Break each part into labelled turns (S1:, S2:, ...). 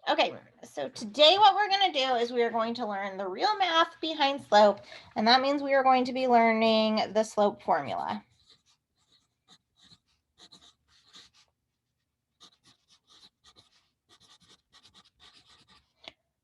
S1: Okay, so today what we're going to do is we are going to learn the real math behind slope, and that means we are going to be learning the slope formula.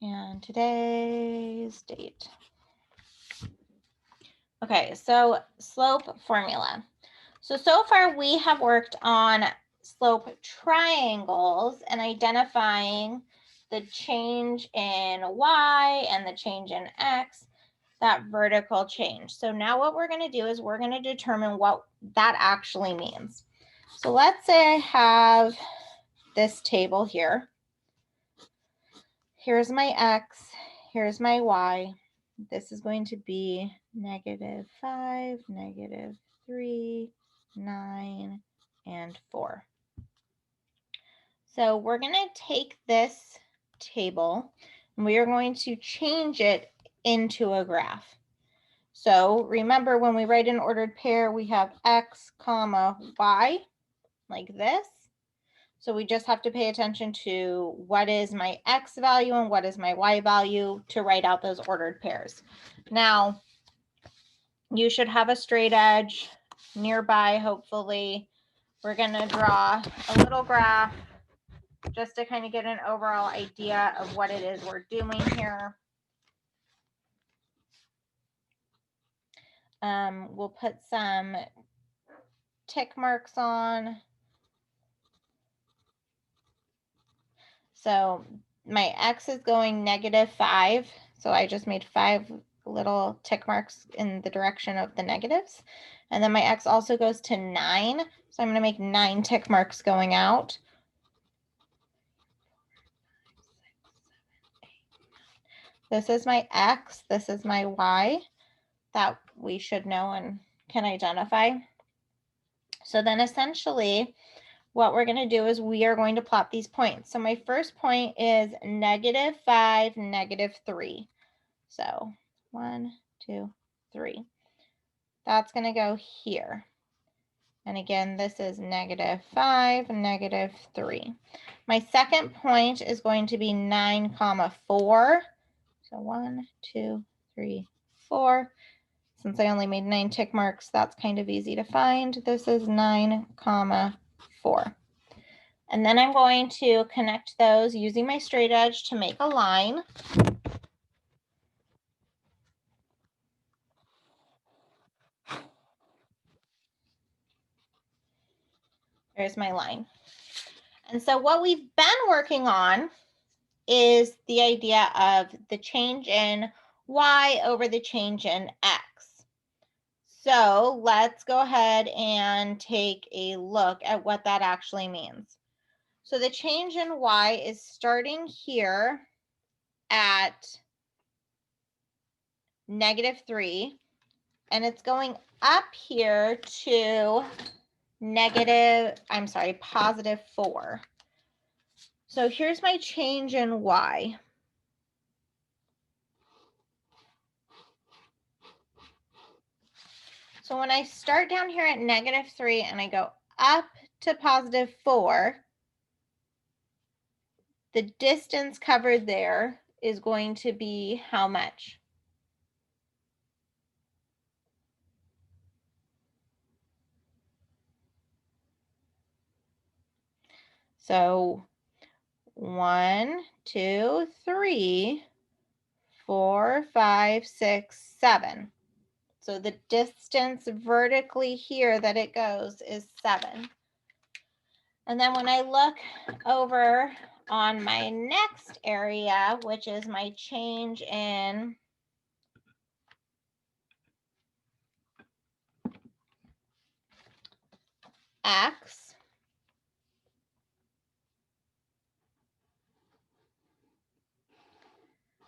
S1: And today's date. Okay, so slope formula. So far we have worked on slope triangles and identifying the change in y and the change in x, that vertical change. So now what we're going to do is we're going to determine what that actually means. So let's say I have this table here. Here's my x, here's my y. This is going to be -5, -3, 9, and 4. So we're going to take this table and we are going to change it into a graph. So remember, when we write an ordered pair, we have x, comma, y, like this. So we just have to pay attention to what is my x value and what is my y value to write out those ordered pairs. Now, you should have a straight edge nearby, hopefully. We're going to draw a little graph just to kind of get an overall idea of what it is we're doing here. We'll put some tick marks on. So my x is going -5. So I just made 5 little tick marks in the direction of the negatives. And then my x also goes to 9. So I'm going to make 9 tick marks going out. This is my x. This is my y that we should know and can identify. So then essentially what we're going to do is we are going to plot these points. So my first point is -5, -3. So 1, 2, 3. That's going to go here. And again, this is -5, -3. My second point is going to be 9, 4. So 1, 2, 3, 4. Since I only made 9 tick marks, that's kind of easy to find. This is 9, 4. And then I'm going to connect those using my straight edge to make a line. There's my line. And so what we've been working on is the idea of the change in y over the change in x. So let's go ahead and take a look at what that actually means. So the change in y is starting here at -3, and it's going up here to +4. So here's my change in y. So when I start down here at -3 and I go up to +4, the distance covered there is going to be how much? So 1, 2, 3, 4, 5, 6, 7. So the distance vertically here that it goes is 7. And then when I look over on my next area, which is my change in x,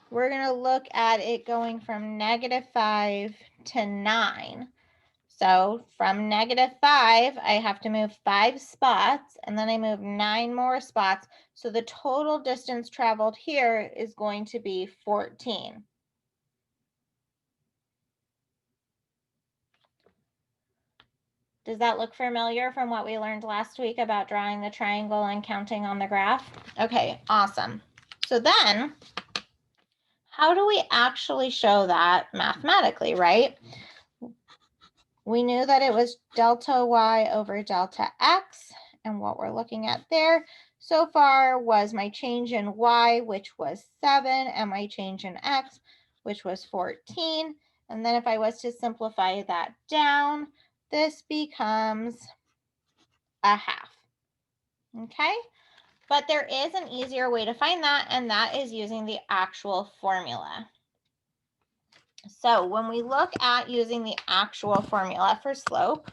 S1: we're going to look at it going from -5 to 9. So from -5, I have to move 5 spots, and then I move 9 more spots. So the total distance traveled here is going to be 14. Does that look familiar from what we learned last week about drawing the triangle and counting on the graph? Okay, awesome. So then, how do we actually show that mathematically, right? We knew that it was delta y over delta x, and what we're looking at there so far was my change in y, which was 7, and my change in x, which was 14. And then if I was to simplify that down, this becomes a half. Okay? But there is an easier way to find that, and that is using the actual formula. So when we look at using the actual formula for slope,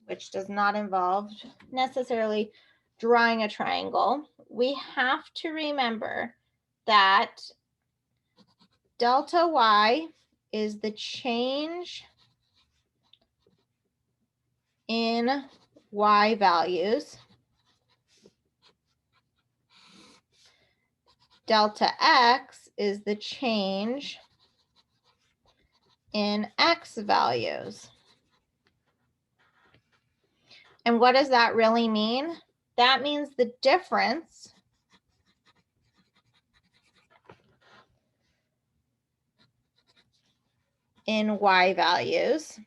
S1: which does not involve necessarily drawing a triangle, we have to remember that delta y is the change in y values. Delta x is the change in x values. And what does that really mean? That means the difference in y values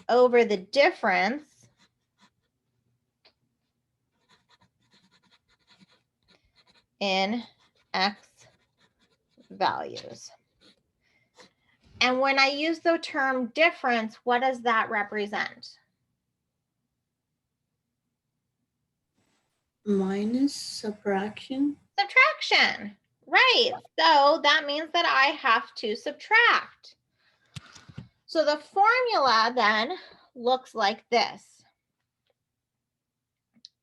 S1: over the difference in x values. And when I use the term difference, what does that represent?
S2: Minus subtraction.
S1: Subtraction, right. So that means that I have to subtract. So the formula then looks like this.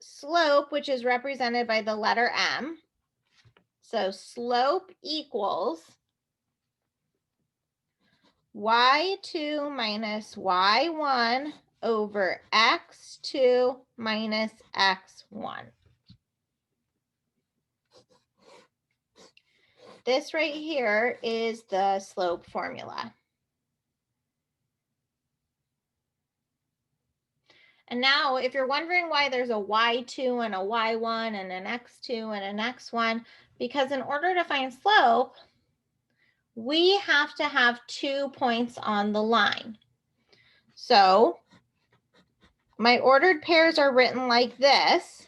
S1: Slope, which is represented by the letter m. So slope equals y2 minus y1 over x2 minus x1. This right here is the slope formula. And now, if you're wondering why there's a y2 and a y1 and an x2 and an x1, because in order to find slope, we have to have 2 points on the line. So my ordered pairs are written like this.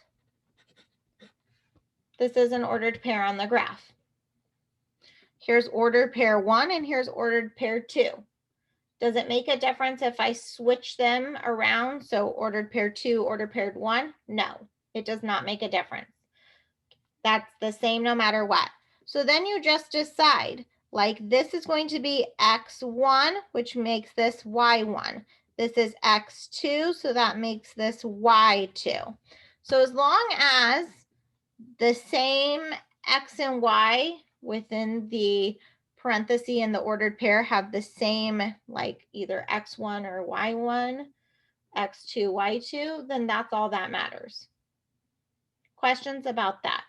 S1: This is an ordered pair on the graph. Here's ordered pair 1 and here's ordered pair 2. Does it make a difference if I switch them around? So ordered pair 2, ordered pair 1? No, it does not make a difference. That's the same no matter what. So then you just decide, like this is going to be x1, which makes this y1. This is x2, so that makes this y2. So as long as the same x and y within the parenthesis and the ordered pair have the same, like either x1 or y1, x2, y2, then that's all that matters. Questions about that?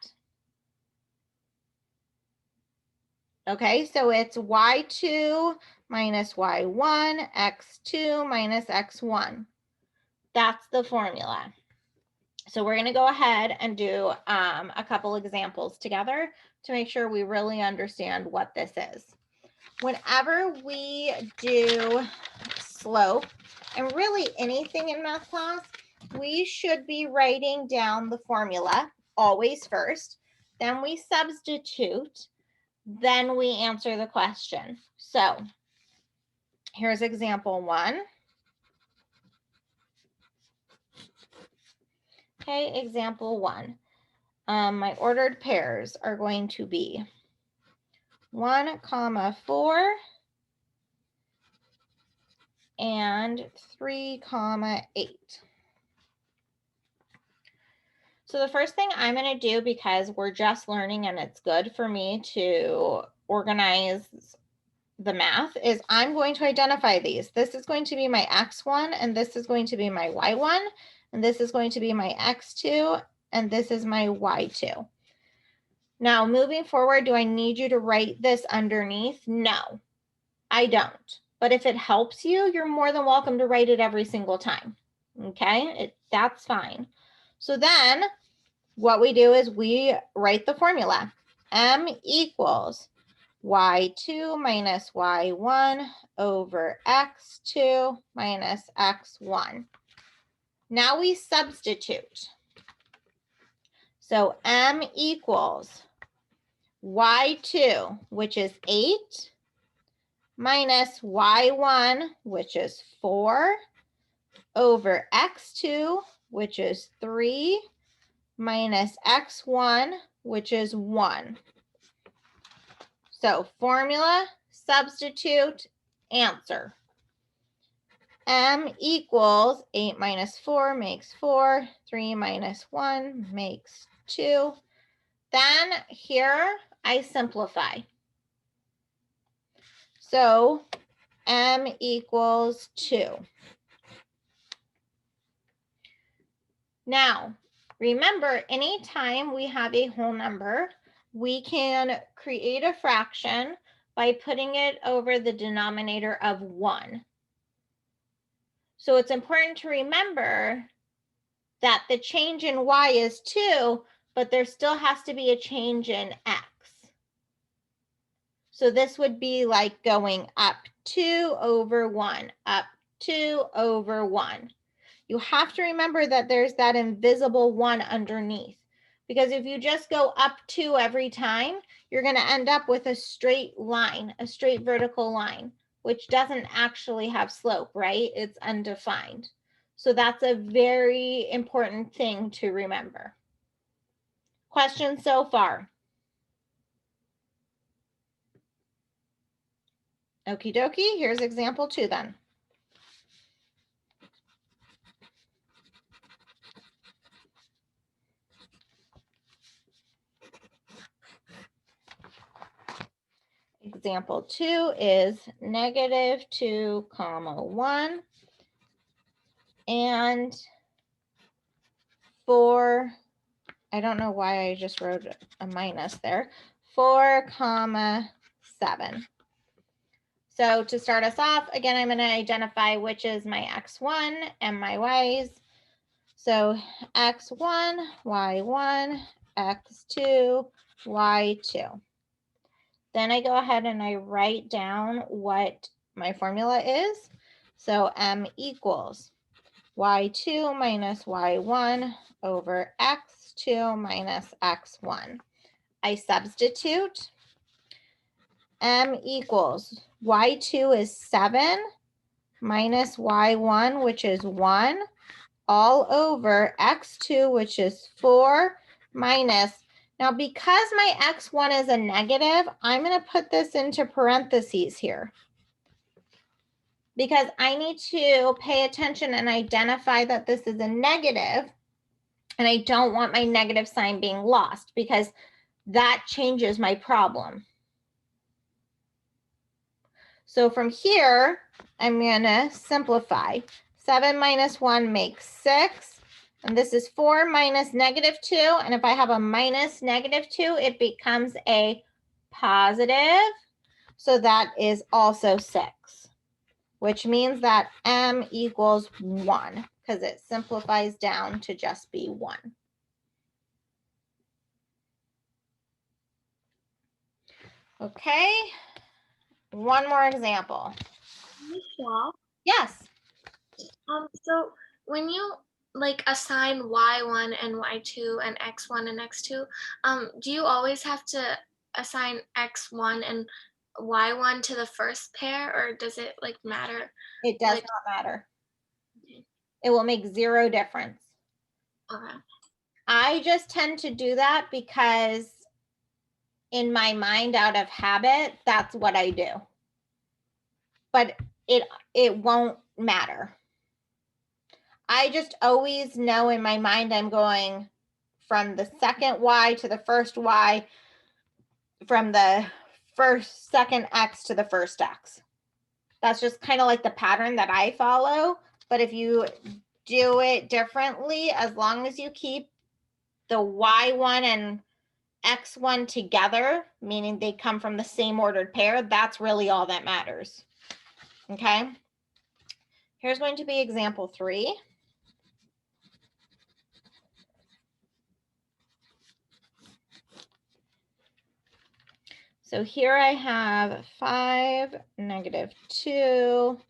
S1: Okay, so it's y2 minus y1, x2 minus x1. That's the formula. So we're going to go ahead and do a couple examples together to make sure we really understand what this is. Whenever we do slope, and really anything in math class, we should be writing down the formula always first, then we substitute, then we answer the question. So here's example 1. Okay, example 1. My ordered pairs are going to be 1, 4 and 3, 8. So the first thing I'm going to do, because we're just learning and it's good for me to organize the math, is I'm going to identify these. This is going to be my x1 and this is going to be my y1 and this is going to be my x2 and this is my y2. Now moving forward, do I need you to write this underneath? No, I don't. But if it helps you, you're more than welcome to write it every single time. Okay, that's fine. So then what we do is we write the formula. M equals y2 minus y1 over x2 minus x1. Now we substitute. So M equals y2, which is 8, minus y1, which is 4, over x2, which is 3, minus x1, which is 1. So formula, substitute, answer. M equals 8 minus 4 makes 4, 3 minus 1 makes 2. Then here I simplify. So M equals 2. Now, remember, anytime we have a whole number, we can create a fraction by putting it over the denominator of 1. So it's important to remember that the change in y is 2, but there still has to be a change in x. So this would be like going up 2 over 1, up 2 over 1. You have to remember that there's that invisible 1 underneath, because if you just go up 2 every time, you're going to end up with a straight line, a straight vertical line, which doesn't actually have slope, right? It's undefined. So that's a very important thing to remember. Questions so far? Okie dokie, here's example 2 then. Example 2 is -2, 1 and 4. I don't know why I just wrote a minus there. 4, 7. So to start us off, again, I'm going to identify which is my x1 and my y's. So x1, y1, x2, y2. Then I go ahead and I write down what my formula is. So M equals y2 minus y1 over x2 minus x1. I substitute. M equals y2 is 7 minus y1, which is 1, all over x2, which is 4, minus. Now, because my x1 is a negative, I'm going to put this into parentheses here, because I need to pay attention and identify that this is a negative, and I don't want my negative sign being lost, because that changes my problem. So from here, I'm going to simplify. 7 minus 1 makes 6. And this is 4 minus -2. And if I have a minus -2, it becomes a positive. So that is also 6, which means that M equals 1, because it simplifies down to just be 1. Okay, one more example.
S3: Michelle?
S1: Yes.
S3: So when you like assign y1 and y2 and x1 and x2, do you always have to assign x1 and y1 to the first pair, or does it like matter?
S1: It does
S3: Like-
S1: not matter.
S3: Okay.
S1: It will make 0 difference.
S3: Okay.
S1: I just tend to do that because in my mind, out of habit, that's what I do. But it won't matter. I just always know in my mind I'm going from the second y to the first y, from the second x to the first x. That's just kind of like the pattern that I follow. But if you do it differently, as long as you keep the y1 and x1 together, meaning they come from the same ordered pair, that's really all that matters. Okay. Here's going to be example 3. So here I have 5, -2,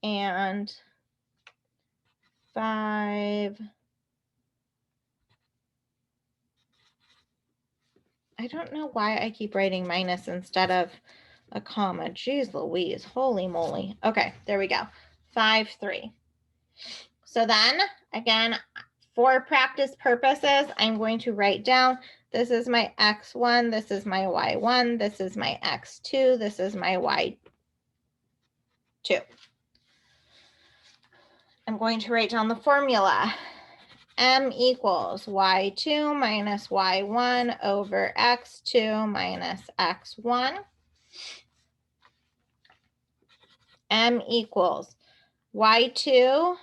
S1: and 5. I don't know why I keep writing minus instead of a comma. Jeez Louise, holy moly. Okay, there we go. 5, 3. So then, again, for practice purposes, I'm going to write down, this is my x1, this is my y1, this is my x2, this is my y2. I'm going to write down the formula. M equals y2 minus y1 over x2 minus x1. M equals y2,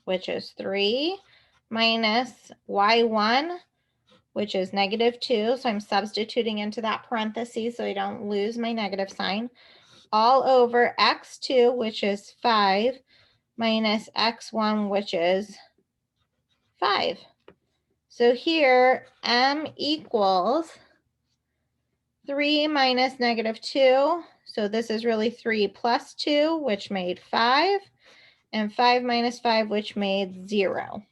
S1: which is 3, minus y1, which is -2. So I'm substituting into that parentheses so I don't lose my negative sign, all over x2, which is 5, minus x1, which is 5. So here, m equals 3 minus -2. So this is really 3 plus 2, which made 5, and 5 minus 5, which made 0.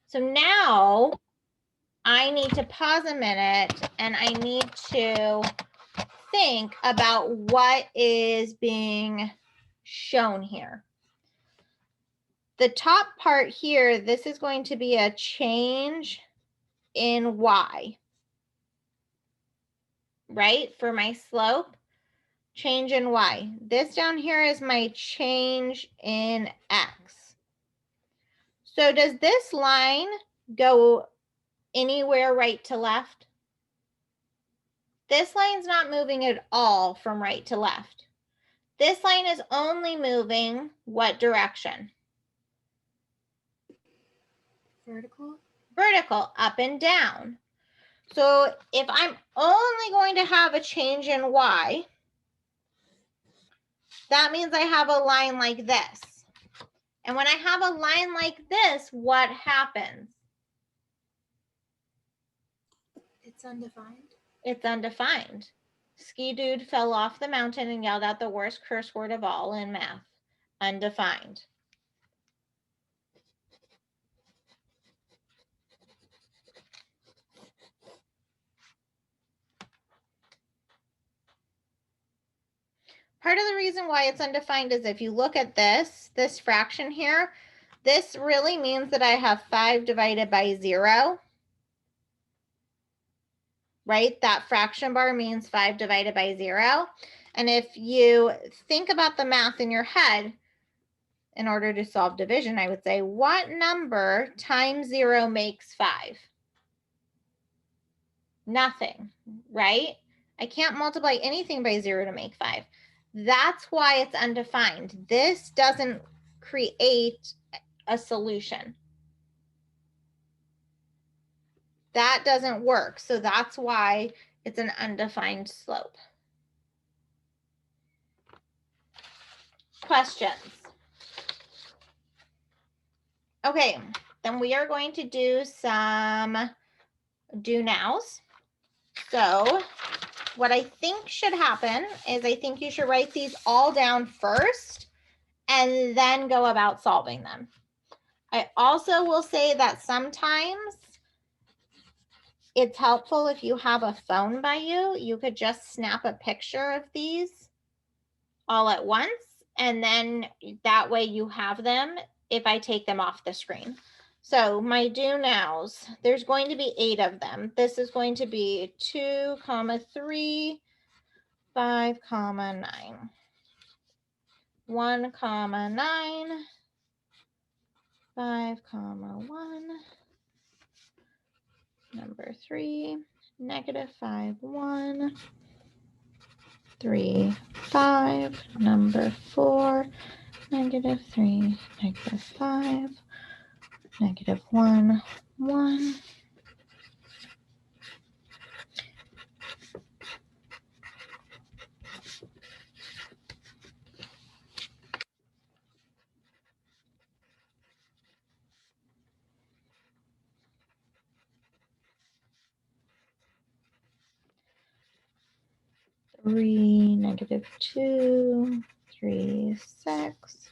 S1: So now I need to pause a minute and I need to think about what is being shown here. The top part here, this is going to be a change in y, right? For my slope, change in y. This down here is my change in x. So does this line go anywhere right to left? This line's not moving at all from right to left. This line is only moving what direction?
S2: Vertical.
S1: Vertical, up and down. So if I'm only going to have a change in y, that means I have a line like this. And when I have a line like this, what happens?
S2: It's undefined.
S1: It's undefined. Ski Dude fell off the mountain and yelled out the worst curse word of all in math. Undefined. Part of the reason why it's undefined is if you look at this fraction here, this really means that I have 5 divided by 0. Right? That fraction bar means 5 divided by 0. And if you think about the math in your head, in order to solve division, I would say, what number times 0 makes 5? Nothing, right? I can't multiply anything by 0 to make 5. That's why it's undefined. This doesn't create a solution. That doesn't work. So that's why it's an undefined slope. Questions? Okay, then we are going to do some do nows. So what I think should happen is I think you should write these all down first and then go about solving them. I also will say that sometimes it's helpful if you have a phone by you. You could just snap a picture of these all at once, and then that way you have them if I take them off the screen. So my do nows, there's going to be 8 of them. This is going to be 2, 3, 5, 9. 1, 9, 5, 1. Number 3, -5, 1. 3, 5. Number 4, -3, -5. -1, 1. 3, -2, 3, 6.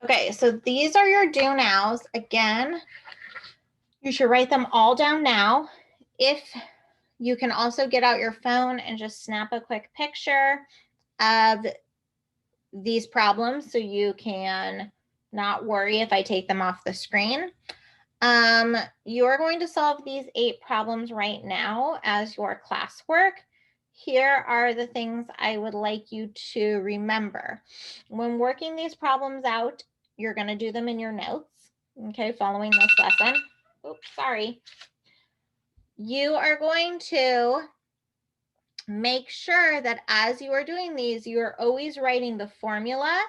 S1: Okay, so these are your do nows. Again, you should write them all down now. If you can also get out your phone and just snap a quick picture of these problems so you can not worry if I take them off the screen. You are going to solve these 8 problems right now as your classwork. Here are the things I would like you to remember. When working these problems out, you're going to do them in your notes, okay, following this lesson. Oops, sorry. You are going to make sure that as you are doing these, you are always writing the formula,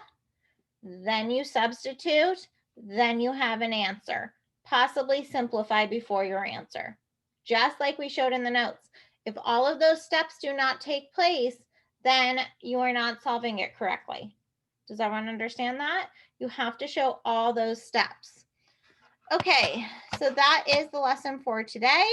S1: then you substitute, then you have an answer. Possibly simplify before your answer, just like we showed in the notes. If all of those steps do not take place, then you are not solving it correctly. Does everyone understand that? You have to show all those steps. Okay, so that is the lesson for today.